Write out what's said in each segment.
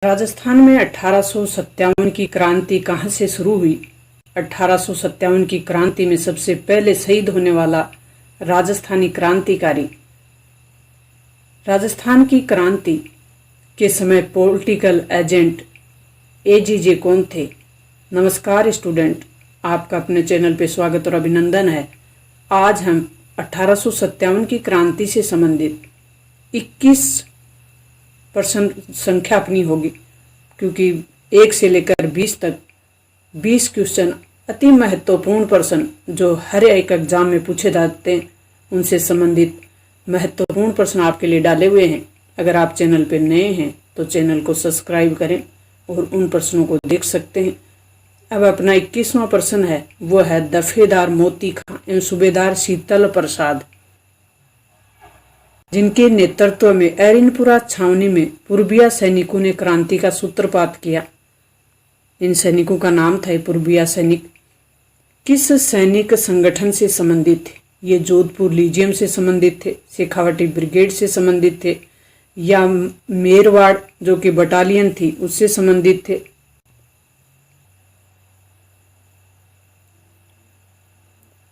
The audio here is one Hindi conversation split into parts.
राजस्थान में 1857 की क्रांति कहाँ से शुरू हुई? 1857 की क्रांति में सबसे पहले शहीद होने वाला राजस्थानी क्रांतिकारी। राजस्थान की क्रांति के समय पॉलिटिकल एजेंट एजीजे कौन थे? नमस्कार स्टूडेंट, आपका अपने चैनल पे स्वागत और अभिनंदन है। आज हम 1857 की क्रांति से संबंधित 21% संख्या अपनी होगी, क्योंकि 1 से लेकर 20 तक 20 क्वेश्चन अति महत्वपूर्ण प्रश्न जो हर एक एग्जाम में पूछे जाते हैं, उनसे संबंधित महत्वपूर्ण प्रश्न आपके लिए डाले हुए हैं। अगर आप चैनल पर नए हैं तो चैनल को सब्सक्राइब करें और उन प्रश्नों को देख सकते हैं। अब अपना 21वां प्रश्न है, वो है दफेदार मोती खां एवं सूबेदार शीतल प्रसाद, जिनके नेतृत्व में एरिनपुरा छावनी में पूर्बिया सैनिकों ने क्रांति का सूत्रपात किया। इन सैनिकों का नाम था पूर्बिया सैनिक। किस सैनिक संगठन से संबंधित थे? ये जोधपुर लीजियम से संबंधित थे, शेखावटी ब्रिगेड से संबंधित थे, या मेरवाड़ जो कि बटालियन थी उससे संबंधित थे?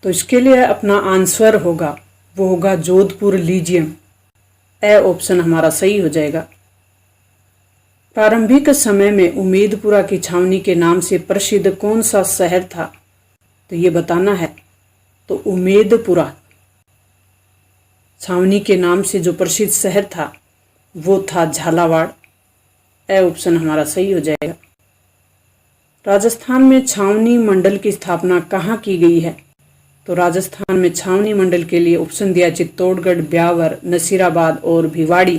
तो इसके लिए अपना आंसर होगा, वो होगा जोधपुर लीजियम। ए ऑप्शन हमारा सही हो जाएगा। प्रारंभिक समय में उम्मेदपुरा की छावनी के नाम से प्रसिद्ध कौन सा शहर था? तो ये बताना है। तो उम्मेदपुरा छावनी के नाम से जो प्रसिद्ध शहर था वो था झालावाड़। ए ऑप्शन हमारा सही हो जाएगा। राजस्थान में छावनी मंडल की स्थापना कहाँ की गई है? तो राजस्थान में छावनी मंडल के लिए ऑप्शन दिया चित्तौड़गढ़, ब्यावर, नसीराबाद और भिवाड़ी।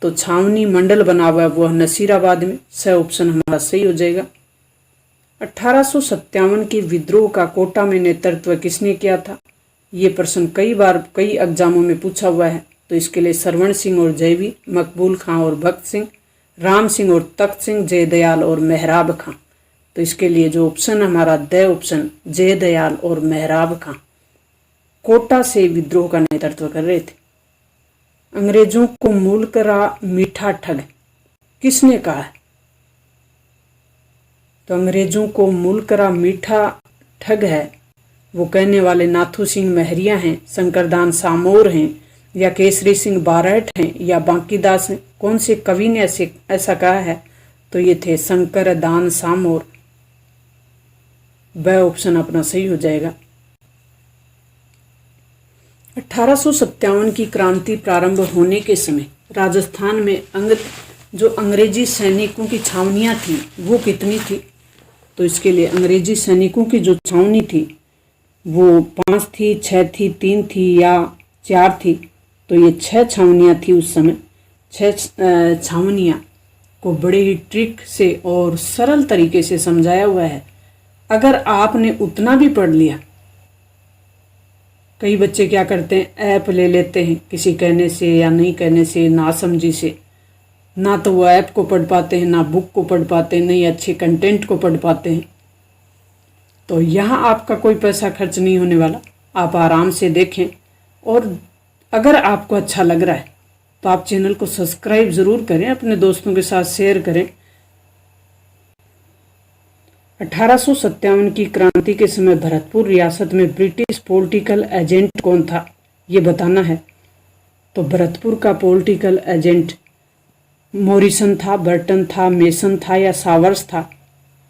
तो छावनी मंडल बना हुआ है वो नसीराबाद में। सही ऑप्शन हमारा सही हो जाएगा। 1857 के विद्रोह का कोटा में नेतृत्व किसने किया था? ये प्रश्न कई बार कई एग्जामों में पूछा हुआ है। तो इसके लिए सरवण सिंह और जयवी, मकबूल खां और भक्त सिंह, राम सिंह और तख्त सिंह, जयदयाल और मेहराब खां। तो इसके लिए जो ऑप्शन हमारा द ऑप्शन जयदयाल और मेहराब खां कोटा से विद्रोह का नेतृत्व कर रहे थे। अंग्रेजों को मूल करा मीठा ठग किसने कहा है? तो अंग्रेजों को मूल करा मीठा ठग है वो कहने वाले नाथू सिंह महरिया हैं, शंकरदान सामोर हैं, या केसरी सिंह बारठ हैं, या बांकीदास हैं। कौन से कवि ने ऐसा कहा है? तो ये थे शंकरदान सामोर। वह ऑप्शन अपना सही हो जाएगा। 1857 की क्रांति प्रारंभ होने के समय राजस्थान में जो अंग्रेजी सैनिकों की छावनियां थी वो कितनी थी? तो इसके लिए अंग्रेजी सैनिकों की जो छावनी थी वो 5 थी, 6 थी, 3 थी या 4 थी? तो ये 6 छावनियां थी उस समय। 6 छावनियां को बड़े ही ट्रिक से और सरल तरीके से समझाया हुआ है। अगर आपने उतना भी पढ़ लिया, कई बच्चे क्या करते हैं, ऐप ले लेते हैं किसी कहने से या नहीं कहने से, ना समझी से, ना तो वो ऐप को पढ़ पाते हैं, ना बुक को पढ़ पाते हैं, नहीं अच्छे कंटेंट को पढ़ पाते हैं। तो यहाँ आपका कोई पैसा खर्च नहीं होने वाला, आप आराम से देखें। और अगर आपको अच्छा लग रहा है तो आप चैनल को सब्सक्राइब ज़रूर करें, अपने दोस्तों के साथ शेयर करें। 1857 की क्रांति के समय भरतपुर रियासत में ब्रिटिश पॉलिटिकल एजेंट कौन था? ये बताना है। तो भरतपुर का पॉलिटिकल एजेंट मॉरिसन था, बर्टन था, मेसन था या सावर्स था?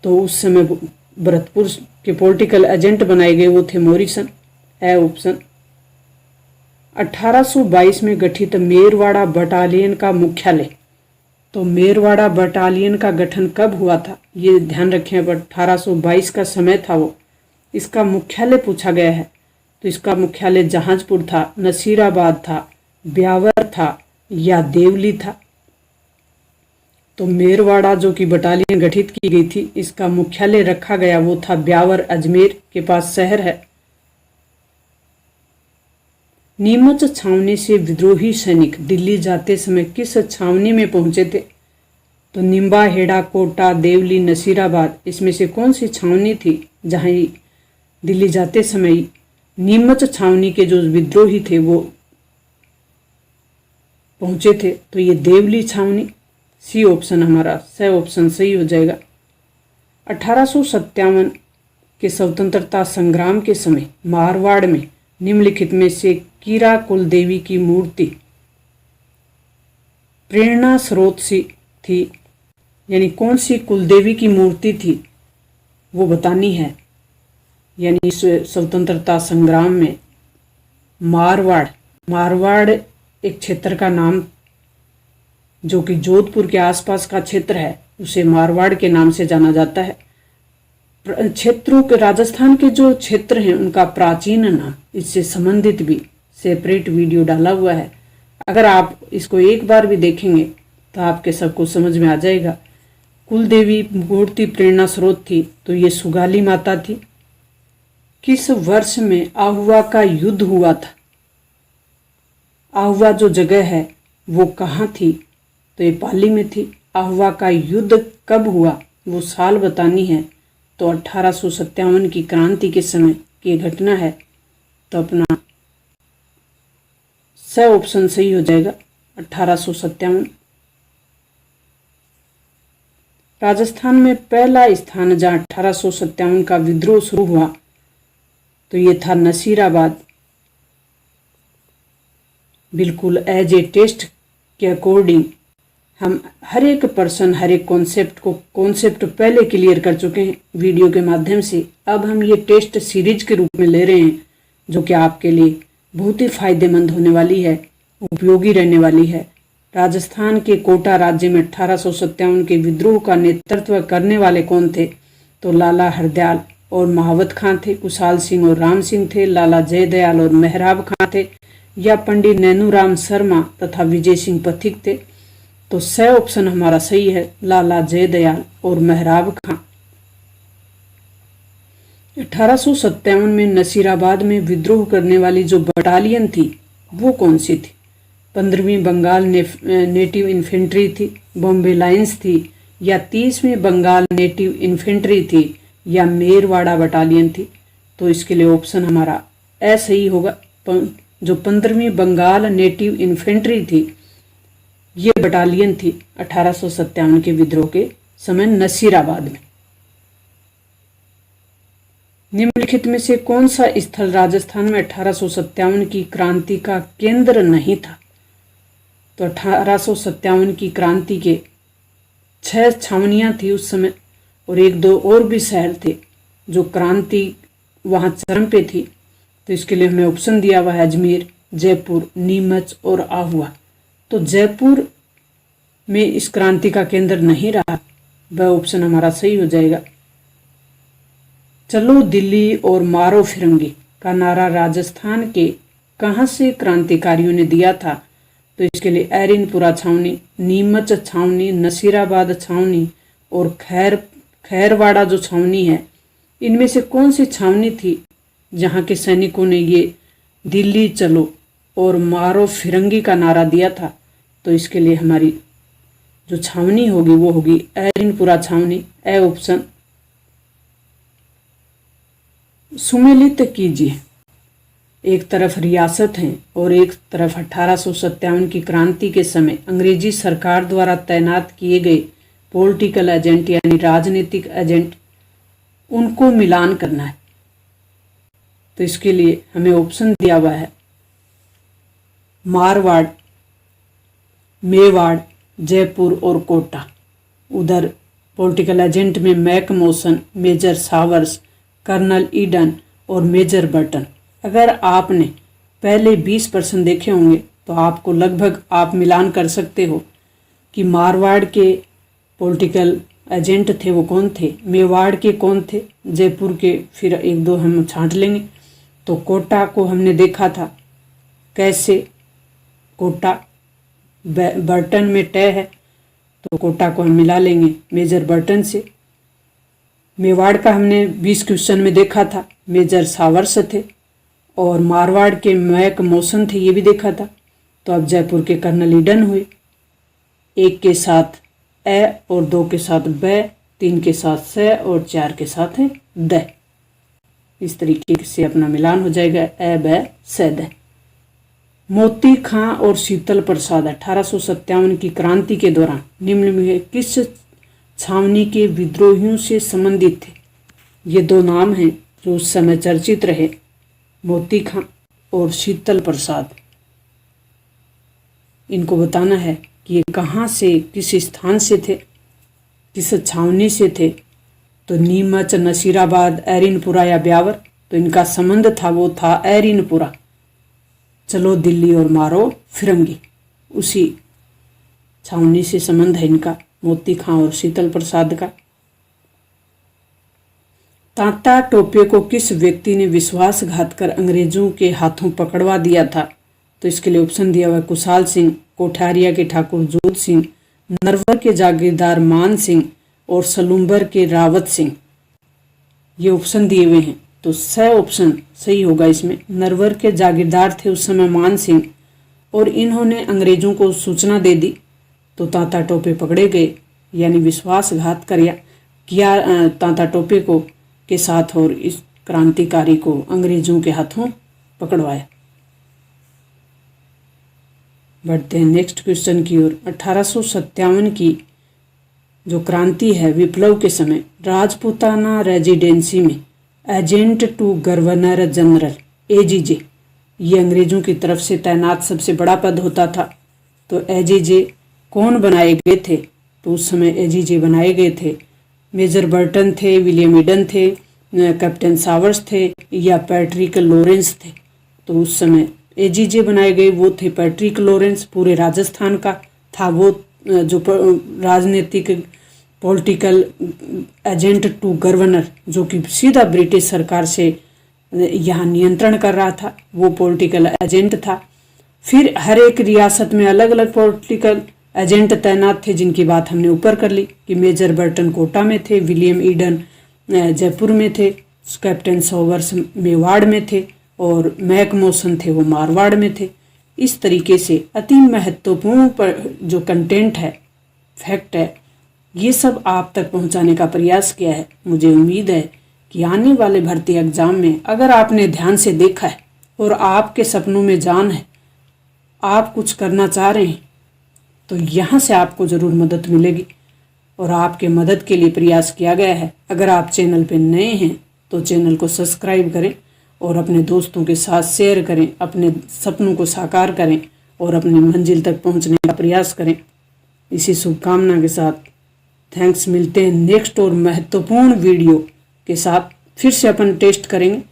तो उस समय भरतपुर के पॉलिटिकल एजेंट बनाए गए वो थे मॉरिसन। A option. 1822 में गठित मेरवाड़ा बटालियन का मुख्यालय। तो मेरवाड़ा बटालियन का गठन कब हुआ था? ये ध्यान रखें, अब 1822 का समय था वो। इसका मुख्यालय पूछा गया है। तो इसका मुख्यालय जहांजपुर था, नसीराबाद था, ब्यावर था या देवली था? तो मेरवाड़ा जो कि बटालियन गठित की गई थी, इसका मुख्यालय रखा गया वो था ब्यावर, अजमेर के पास शहर है। नीमच छावनी से विद्रोही सैनिक दिल्ली जाते समय किस छावनी में पहुंचे थे? तो निम्बा, हेड़ा, कोटा, देवली, नसीराबाद, इसमें से कौन सी छावनी थी जहां दिल्ली जाते समय नीमच छावनी के जो विद्रोही थे वो पहुंचे थे? तो ये देवली छावनी। सी ऑप्शन हमारा स ऑप्शन सही हो जाएगा। 1857 के स्वतंत्रता संग्राम के समय मारवाड़ में निम्नलिखित में से कीरा कुलदेवी की मूर्ति प्रेरणा स्रोत सी थी, यानी कौन सी कुलदेवी की मूर्ति थी वो बतानी है। यानी इस स्वतंत्रता संग्राम में मारवाड़ एक क्षेत्र का नाम जो कि जोधपुर के आसपास का क्षेत्र है, उसे मारवाड़ के नाम से जाना जाता है। क्षेत्रों के राजस्थान के जो क्षेत्र हैं उनका प्राचीन नाम, इससे संबंधित भी सेपरेट वीडियो डाला हुआ है। अगर आप इसको एक बार भी देखेंगे तो आपके सबको समझ में आ जाएगा। कुलदेवी मूर्ति प्रेरणा स्रोत थी तो ये सुगाली माता थी। किस वर्ष में आहुआ का युद्ध हुआ था? आहुआ जो जगह है वो कहाँ थी? तो ये पाली में थी। आहुआ का युद्ध कब हुआ वो साल बतानी है। तो 1857 की क्रांति के समय की घटना है, तो अपना स ऑप्शन सही हो जाएगा 1857। राजस्थान में पहला स्थान जहाँ 1857 का विद्रोह शुरू हुआ तो ये था नसीराबाद। बिल्कुल एज ए टेस्ट के अकॉर्डिंग हम हर एक पर्सन हर एक कॉन्सेप्ट पहले क्लियर कर चुके हैं वीडियो के माध्यम से। अब हम ये टेस्ट सीरीज के रूप में ले रहे हैं जो कि आपके लिए बहुत ही फायदेमंद होने वाली है, उपयोगी रहने वाली है। राजस्थान के कोटा राज्य में 1857 के विद्रोह का नेतृत्व करने वाले कौन थे? तो लाला हरदयाल और महावत खां थे, कुशाल सिंह और राम सिंह थे, लाला जयदयाल और मेहराब खां थे, या पंडित नैनूराम शर्मा तथा विजय सिंह पथिक थे। तो स ऑप्शन हमारा सही है, लाला जयदयाल और मेहराब खां। 1857 में नसीराबाद में विद्रोह करने वाली जो बटालियन थी वो कौन सी थी? 15वीं बंगाल नेटिव इन्फेंट्री थी, बॉम्बे लाइन्स थी, या 30वीं बंगाल नेटिव इन्फेंट्री थी, या मेरवाड़ा बटालियन थी। तो इसके लिए ऑप्शन हमारा ए सही होगा। जो 15वीं बंगाल नेटिव इन्फेंट्री थी ये बटालियन थी 1857 के विद्रोह के समय नसीराबाद में। निम्नलिखित में से कौन सा स्थल राजस्थान में 1857 की क्रांति का केंद्र नहीं था? तो 1857 की क्रांति के 6 छावनियां थी उस समय, और 1-2 और भी शहर थे जो क्रांति वहां चरम पे थी। तो इसके लिए हमें ऑप्शन दिया हुआ है अजमेर, जयपुर, नीमच और आहुआ। तो जयपुर में इस क्रांति का केंद्र नहीं रहा, वह ऑप्शन हमारा सही हो जाएगा। चलो दिल्ली और मारो फिरंगी का नारा राजस्थान के कहाँ से क्रांतिकारियों ने दिया था? तो इसके लिए एरिनपुरा छावनी, नीमच छावनी, नसीराबाद छावनी और खैरवाड़ा जो छावनी है, इनमें से कौन सी छावनी थी जहाँ के सैनिकों ने ये दिल्ली चलो और मारो फिरंगी का नारा दिया था? तो इसके लिए हमारी जो छावनी होगी वो होगी एरिनपुरा छावनी, ए ऑप्शन। सुमेलित कीजिए, एक तरफ रियासत है और एक तरफ 1857 की क्रांति के समय अंग्रेजी सरकार द्वारा तैनात किए गए पॉलिटिकल एजेंट यानी राजनीतिक एजेंट, उनको मिलान करना है। तो इसके लिए हमें ऑप्शन दिया हुआ है मारवाड़, मेवाड़, जयपुर और कोटा। उधर पॉलिटिकल एजेंट में मैकमोसन, मेजर सावर्स, कर्नल ईडन और मेजर बर्टन। अगर आपने पहले 20% देखे होंगे तो आपको लगभग आप मिलान कर सकते हो कि मारवाड़ के पॉलिटिकल एजेंट थे वो कौन थे, मेवाड़ के कौन थे, जयपुर के फिर 1-2 हम छांट लेंगे। तो कोटा को हमने देखा था, कैसे कोटा बर्टन में टय है तो कोटा को हम मिला लेंगे मेजर बर्टन से। मेवाड़ का हमने 20 क्वेश्चन में देखा था, मेजर सावर्स थे, और मारवाड़ के मैक मोसन थे, ये भी देखा था। तो अब जयपुर के कर्नल ईडन हुए, 1 के साथ ए और 2 के साथ ब, 3 के साथ से और 4 के साथ है द। इस तरीके से अपना मिलान हो जाएगा ए ब से द। मोती खां और शीतल प्रसाद 1857 की क्रांति के दौरान निम्न में किस छावनी के विद्रोहियों से संबंधित थे? ये दो नाम हैं जो उस समय चर्चित रहे, मोती खां और शीतल प्रसाद। इनको बताना है कि ये कहाँ से, किस स्थान से थे, किस छावनी से थे। तो नीमच, नसीराबाद, एरिनपुरा या ब्यावर। तो इनका संबंध था वो था एरिनपुरा। चलो दिल्ली और मारो फिरंगी, उसी छावनी से संबंध है इनका, मोती खां और शीतल प्रसाद का। तांता टोपे को किस व्यक्ति ने विश्वासघात कर अंग्रेजों के हाथों पकड़वा दिया था? तो इसके लिए ऑप्शन दिया हुआ है कुशाल सिंह, कोठारिया के ठाकुर जोध सिंह, नरवर के जागीरदार मान सिंह और सलूम्बर के रावत सिंह। ये ऑप्शन दिए हुए हैं, तो सही ऑप्शन सही होगा इसमें। नरवर के जागीरदार थे उस समय मान सिंह, और इन्होंने अंग्रेजों को सूचना दे दी तो तांता टोपे पकड़े गए, यानी विश्वासघात किया तांता टोपे को के साथ, और इस क्रांतिकारी को अंग्रेजों के हाथों पकड़वाया। बढ़ते हैं नेक्स्ट क्वेश्चन की ओर। 1857 की जो क्रांति है, विप्लव के समय राजपूताना रेजिडेंसी में एजेंट टू गवर्नर जनरल एजीजे, ये अंग्रेजों की तरफ से तैनात सबसे बड़ा पद होता था। तो एजीजे कौन बनाए गए थे? तो उस समय एजीजे बनाए गए थे मेजर बर्टन थे, विलियम ईडन थे, कैप्टन सावर्स थे या पैट्रिक लॉरेंस थे। तो उस समय एजीजे बनाए गए वो थे पैट्रिक लॉरेंस। पूरे राजस्थान का था वो जो राजनीतिक पॉलिटिकल एजेंट टू गवर्नर, जो कि सीधा ब्रिटिश सरकार से यहाँ नियंत्रण कर रहा था, वो पॉलिटिकल एजेंट था। फिर हर एक रियासत में अलग अलग पॉलिटिकल एजेंट तैनात थे, जिनकी बात हमने ऊपर कर ली कि मेजर बर्टन कोटा में थे, विलियम ईडन जयपुर में थे, कैप्टन सॉवर्स मेवाड़ में थे और मैकमोसन थे वो मारवाड़ में थे। इस तरीके से अति महत्वपूर्ण जो कंटेंट है, फैक्ट है, ये सब आप तक पहुंचाने का प्रयास किया है। मुझे उम्मीद है कि आने वाले भर्ती एग्जाम में अगर आपने ध्यान से देखा है और आपके सपनों में जान है, आप कुछ करना चाह रहे हैं, तो यहाँ से आपको ज़रूर मदद मिलेगी और आपके मदद के लिए प्रयास किया गया है। अगर आप चैनल पर नए हैं तो चैनल को सब्सक्राइब करें और अपने दोस्तों के साथ शेयर करें, अपने सपनों को साकार करें और अपनी मंजिल तक पहुंचने का प्रयास करें। इसी शुभकामना के साथ थैंक्स। मिलते हैं नेक्स्ट और महत्वपूर्ण वीडियो के साथ। फिर से अपन टेस्ट करेंगे